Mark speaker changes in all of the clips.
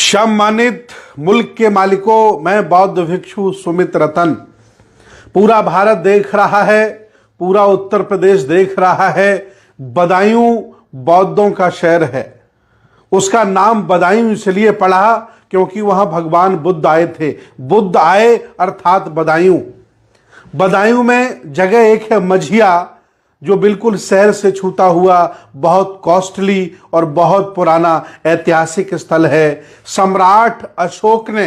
Speaker 1: सम्मानित मुल्क के मालिकों, मैं बौद्ध भिक्षु सुमित रतन। पूरा भारत देख रहा है, पूरा उत्तर प्रदेश देख रहा है। बदायूं बौद्धों का शहर है। उसका नाम बदायूं इसलिए पड़ा क्योंकि वहां भगवान बुद्ध आए थे। बुद्ध आए अर्थात बदायूं। बदायूं में जगह एक है मझिया, जो बिल्कुल शहर से छूटा हुआ बहुत कॉस्टली और बहुत पुराना ऐतिहासिक स्थल है। सम्राट अशोक ने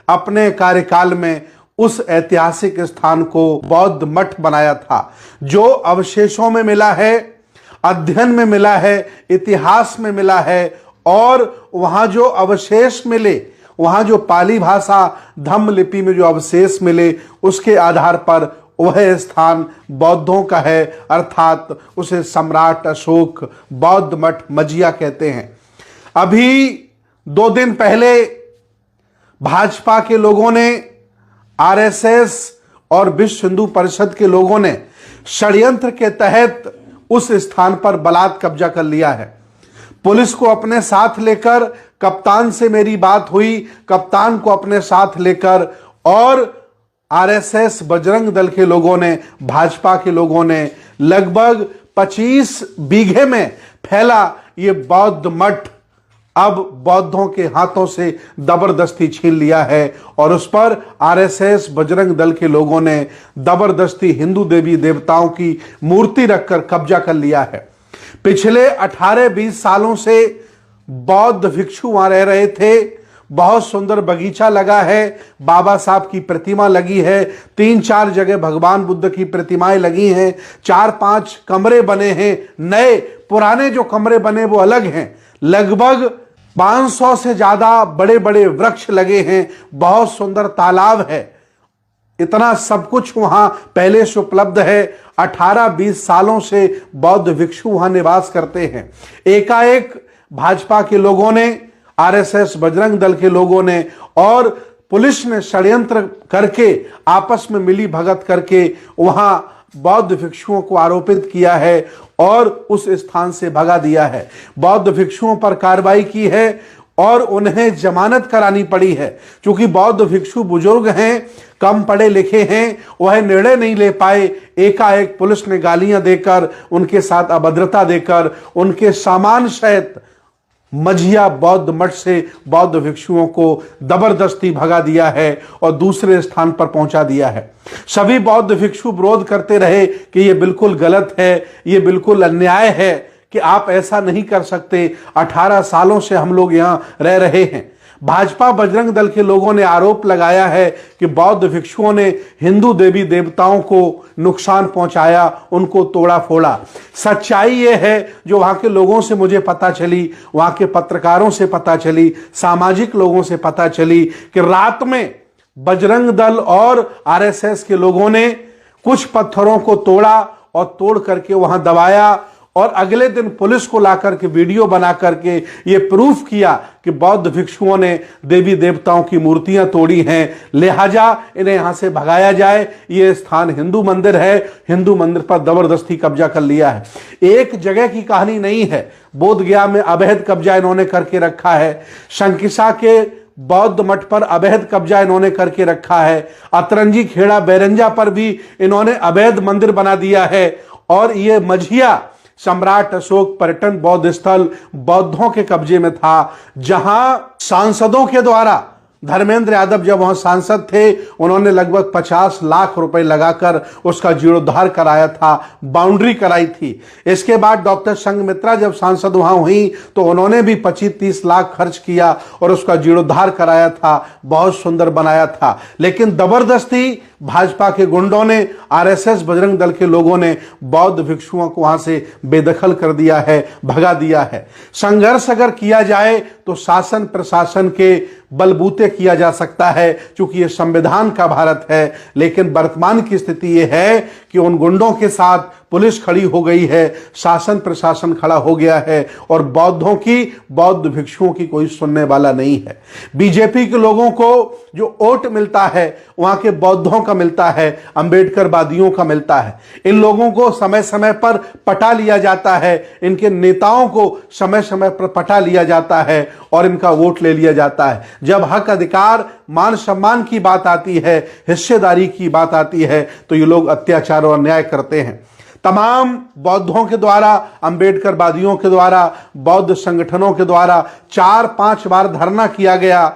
Speaker 1: अपने कार्यकाल में उस ऐतिहासिक स्थान को बौद्ध मठ बनाया था। जो अवशेषों में मिला है, अध्ययन में मिला है, इतिहास में मिला है, और वहां जो अवशेष मिले, वहां जो पाली भाषा धम्म लिपि में जो अवशेष मिले, उसके आधार पर वह स्थान बौद्धों का है, अर्थात उसे सम्राट अशोक बौद्ध मठ मझिया कहते हैं। अभी 2 दिन पहले भाजपा के लोगों ने, आरएसएस और विश्व हिंदू परिषद के लोगों ने षड्यंत्र के तहत उस स्थान पर बलात् कब्जा कर लिया है। पुलिस को अपने साथ लेकर, कप्तान से मेरी बात हुई, कप्तान को अपने साथ लेकर, और आरएसएस बजरंग दल के लोगों ने, भाजपा के लोगों ने लगभग 25 बीघे में फैला ये बौद्ध मठ अब बौद्धों के हाथों से जबरदस्ती छीन लिया है। और उस पर आरएसएस बजरंग दल के लोगों ने जबरदस्ती हिंदू देवी देवताओं की मूर्ति रखकर कब्जा कर लिया है। पिछले 18-20 सालों से बौद्ध भिक्षु वहां रह रहे थे। बहुत सुंदर बगीचा लगा है, बाबा साहब की प्रतिमा लगी है, 3-4 जगह भगवान बुद्ध की प्रतिमाएं लगी हैं, 4-5 कमरे बने हैं नए। पुराने जो कमरे बने वो अलग हैं। लगभग 500 से ज्यादा बड़े बड़े वृक्ष लगे हैं, बहुत सुंदर तालाब है। इतना सब कुछ वहां पहले से उपलब्ध है। 18-20 सालों से बौद्ध भिक्षु वहां निवास करते हैं। एकाएक भाजपा के लोगों ने, आरएसएस बजरंग दल के लोगों ने और पुलिस ने षड्यंत्र करके, आपस में मिली भगत करके वहां बौद्ध भिक्षुओं को आरोपित किया है और उस स्थान से भगा दिया है। बौद्ध भिक्षुओं पर कार्रवाई की है और उन्हें जमानत करानी पड़ी है। क्योंकि बौद्ध भिक्षु बुजुर्ग हैं, कम पढ़े लिखे हैं, वह निर्णय नहीं ले पाए। एकाएक पुलिस ने गालियां देकर, उनके साथ अभद्रता देकर, उनके सामान सहित मझिया बौद्ध मठ से बौद्ध भिक्षुओं को जबरदस्ती भगा दिया है और दूसरे स्थान पर पहुंचा दिया है। सभी बौद्ध भिक्षु विरोध करते रहे कि यह बिल्कुल गलत है, यह बिल्कुल अन्याय है, कि आप ऐसा नहीं कर सकते। 18 सालों से हम लोग यहां रह रहे हैं। भाजपा बजरंग दल के लोगों ने आरोप लगाया है कि बौद्ध भिक्षुओं ने हिंदू देवी देवताओं को नुकसान पहुंचाया, उनको तोड़ा फोड़ा। सच्चाई यह है, जो वहां के लोगों से मुझे पता चली, वहां के पत्रकारों से पता चली, सामाजिक लोगों से पता चली, कि रात में बजरंग दल और आरएसएस के लोगों ने कुछ पत्थरों को तोड़ा और तोड़ करके वहां दबाया, और अगले दिन पुलिस को लाकर के वीडियो बना करके ये प्रूफ किया कि बौद्ध भिक्षुओं ने देवी देवताओं की मूर्तियां तोड़ी हैं, लिहाजा इन्हें यहां से भगाया जाए। ये स्थान हिंदू मंदिर है, हिंदू मंदिर पर जबरदस्ती कब्जा कर लिया है। एक जगह की कहानी नहीं है, बोधगया में अवैध कब्जा इन्होंने करके रखा है, शंकिसा के बौद्ध मठ पर अवैध कब्जा इन्होंने करके रखा है, अतरंजी खेड़ा बैरंजा पर भी इन्होंने अवैध मंदिर बना दिया है। और ये मझिया सम्राट अशोक पर्यटन बौद्ध स्थल बौद्धों के कब्जे में था, जहां सांसदों के द्वारा, धर्मेंद्र यादव जब वहां सांसद थे, उन्होंने लगभग 50 लाख रुपए लगाकर उसका जीर्णोद्धार कराया था, बाउंड्री कराई थी। इसके बाद डॉक्टर संघमित्रा जब सांसद वहां हुई तो उन्होंने भी 25-30 लाख खर्च किया और उसका जीर्णोद्धार कराया था, बहुत सुंदर बनाया था। लेकिन जबरदस्ती भाजपा के गुंडों ने, आरएसएस बजरंग दल के लोगों ने बौद्ध भिक्षुओं को वहां से बेदखल कर दिया है, भगा दिया है। संघर्ष अगर किया जाए तो शासन प्रशासन के बलबूते किया जा सकता है, क्योंकि यह संविधान का भारत है। लेकिन वर्तमान की स्थिति यह है कि उन गुंडों के साथ पुलिस खड़ी हो गई है, शासन प्रशासन खड़ा हो गया है और बौद्धों की, बौद्ध भिक्षुओं की कोई सुनने वाला नहीं है। बीजेपी के लोगों को जो वोट मिलता है वहां के बौद्धों का मिलता है, अंबेडकरवादियों का मिलता है। इन लोगों को समय समय पर पटा लिया जाता है, इनके नेताओं को समय समय पर पटा लिया जाता है और इनका वोट ले लिया जाता है। जब हक, अधिकार, मान सम्मान की बात आती है, हिस्सेदारी की बात आती है, तो ये लोग अत्याचार और अन्याय करते हैं। तमाम बौद्धों के द्वारा, अंबेडकरवादियों के द्वारा, बौद्ध संगठनों के द्वारा 4-5 बार धरना किया गया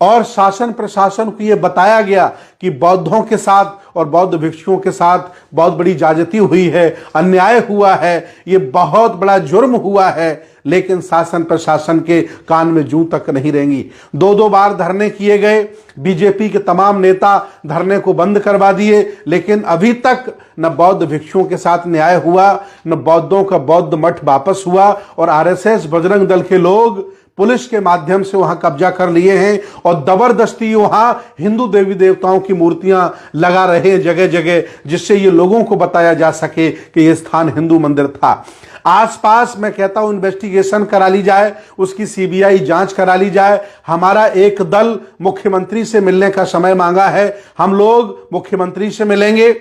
Speaker 1: और शासन प्रशासन को यह बताया गया कि बौद्धों के साथ और बौद्ध भिक्षुओं के साथ बहुत बड़ी ज्यादती हुई है, अन्याय हुआ है, यह बहुत बड़ा जुर्म हुआ है। लेकिन शासन प्रशासन के कान में जूं तक नहीं रेंगी। 2-2 बार धरने किए गए, बीजेपी के तमाम नेता धरने को बंद करवा दिए, लेकिन अभी तक न बौद्ध भिक्षुओं के साथ न्याय हुआ, न बौद्धों का बौद्ध मठ वापस हुआ और आरएसएस, बजरंग दल के लोग पुलिस के माध्यम से वहां कब्जा कर लिए हैं और जबरदस्ती वहां हिंदू देवी देवताओं की मूर्तियां लगा रहे हैं जगह जगह, जिससे ये लोगों को बताया जा सके कि यह स्थान हिंदू मंदिर था। आसपास मैं कहता हूं इन्वेस्टिगेशन करा ली जाए, उसकी सीबीआई जांच करा ली जाए। हमारा एक दल मुख्यमंत्री से मिलने का समय मांगा है, हम लोग मुख्यमंत्री से मिलेंगे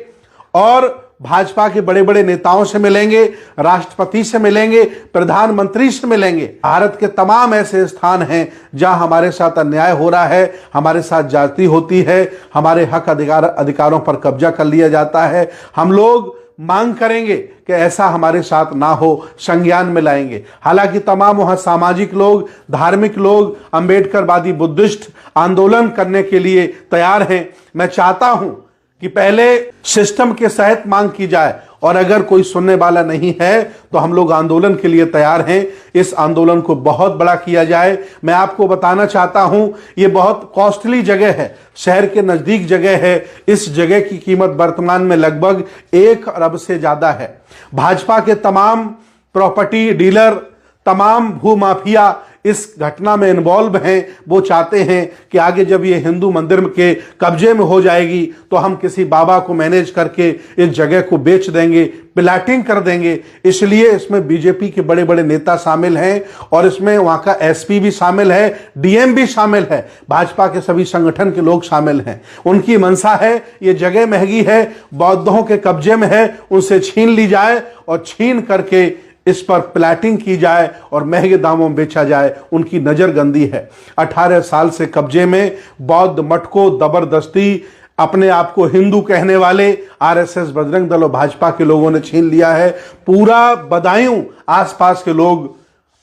Speaker 1: और भाजपा के बड़े बड़े नेताओं से मिलेंगे, राष्ट्रपति से मिलेंगे, प्रधानमंत्री से मिलेंगे। भारत के तमाम ऐसे स्थान हैं जहां हमारे साथ अन्याय हो रहा है, हमारे साथ जाति होती है, हमारे हक अधिकारों पर कब्जा कर लिया जाता है। हम लोग मांग करेंगे कि ऐसा हमारे साथ ना हो, संज्ञान में लाएंगे। हालांकि तमाम वहां सामाजिक लोग, धार्मिक लोग, अंबेडकरवादी, बुद्धिस्ट आंदोलन करने के लिए तैयार हैं। मैं चाहता हूं कि पहले सिस्टम के तहत मांग की जाए और अगर कोई सुनने वाला नहीं है तो हम लोग आंदोलन के लिए तैयार हैं। इस आंदोलन को बहुत बड़ा किया जाए। मैं आपको बताना चाहता हूं, ये बहुत कॉस्टली जगह है, शहर के नजदीक जगह है। इस जगह की कीमत वर्तमान में लगभग 1 अरब से ज्यादा है। भाजपा के तमाम प्रॉपर्टी डीलर, तमाम भूमाफिया इस घटना में इन्वॉल्व हैं। वो चाहते हैं कि आगे जब ये हिंदू मंदिर के कब्जे में हो जाएगी तो हम किसी बाबा को मैनेज करके इस जगह को बेच देंगे, प्लाटिंग कर देंगे। इसलिए इसमें बीजेपी के बड़े बड़े नेता शामिल हैं और इसमें वहां का एसपी भी शामिल है, डीएम भी शामिल है, भाजपा के सभी संगठन के लोग शामिल हैं। उनकी मंशा है ये जगह महंगी है, बौद्धों के कब्जे में है, उनसे छीन ली जाए और छीन करके इस पर प्लाटिंग की जाए और महंगे दामों में बेचा जाए। उनकी नजरगंदी है। 18 साल से कब्जे में बौद्ध मठ को जबरदस्ती अपने आप को हिंदू कहने वाले आरएसएस, बजरंग दल और भाजपा के लोगों ने छीन लिया है। पूरा बदायूं आसपास के लोग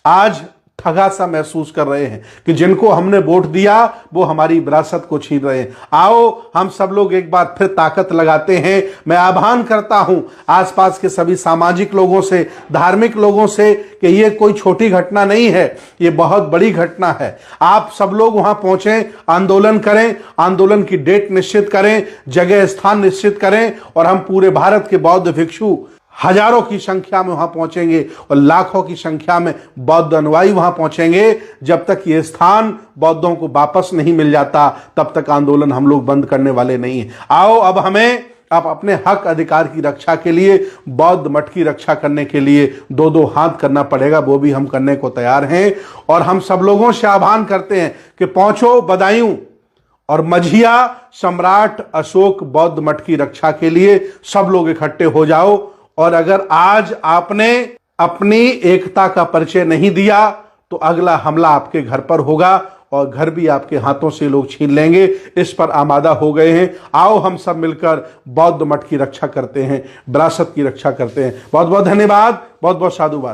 Speaker 1: आज ठगा सा महसूस कर रहे हैं कि जिनको हमने वोट दिया वो हमारी विरासत को छीन रहे हैं। आओ हम सब लोग एक बार फिर ताकत लगाते हैं। मैं आह्वान करता हूं आसपास के सभी सामाजिक लोगों से, धार्मिक लोगों से कि ये कोई छोटी घटना नहीं है, ये बहुत बड़ी घटना है। आप सब लोग वहां पहुंचें, आंदोलन करें, आंदोलन की डेट निश्चित करें, जगह स्थान निश्चित करें और हम पूरे भारत के बौद्ध भिक्षु हजारों की संख्या में वहां पहुंचेंगे और लाखों की संख्या में बौद्ध अनुयायी वहां पहुंचेंगे। जब तक ये स्थान बौद्धों को वापस नहीं मिल जाता तब तक आंदोलन हम लोग बंद करने वाले नहीं हैं। आओ अब हमें अपने हक अधिकार की रक्षा के लिए, बौद्ध मठ की रक्षा करने के लिए 2-2 हाथ करना पड़ेगा। वो भी हम करने को तैयार हैं और हम सब लोगों से आह्वान करते हैं कि पहुंचो बदायूं और मझिया सम्राट अशोक बौद्ध मठ की रक्षा के लिए सब लोग इकट्ठे हो जाओ। और अगर आज आपने अपनी एकता का परिचय नहीं दिया तो अगला हमला आपके घर पर होगा और घर भी आपके हाथों से लोग छीन लेंगे। इस पर आमादा हो गए हैं। आओ हम सब मिलकर बौद्ध मठ की रक्षा करते हैं, विरासत की रक्षा करते हैं। बहुत बहुत धन्यवाद, बहुत बहुत साधुवाद।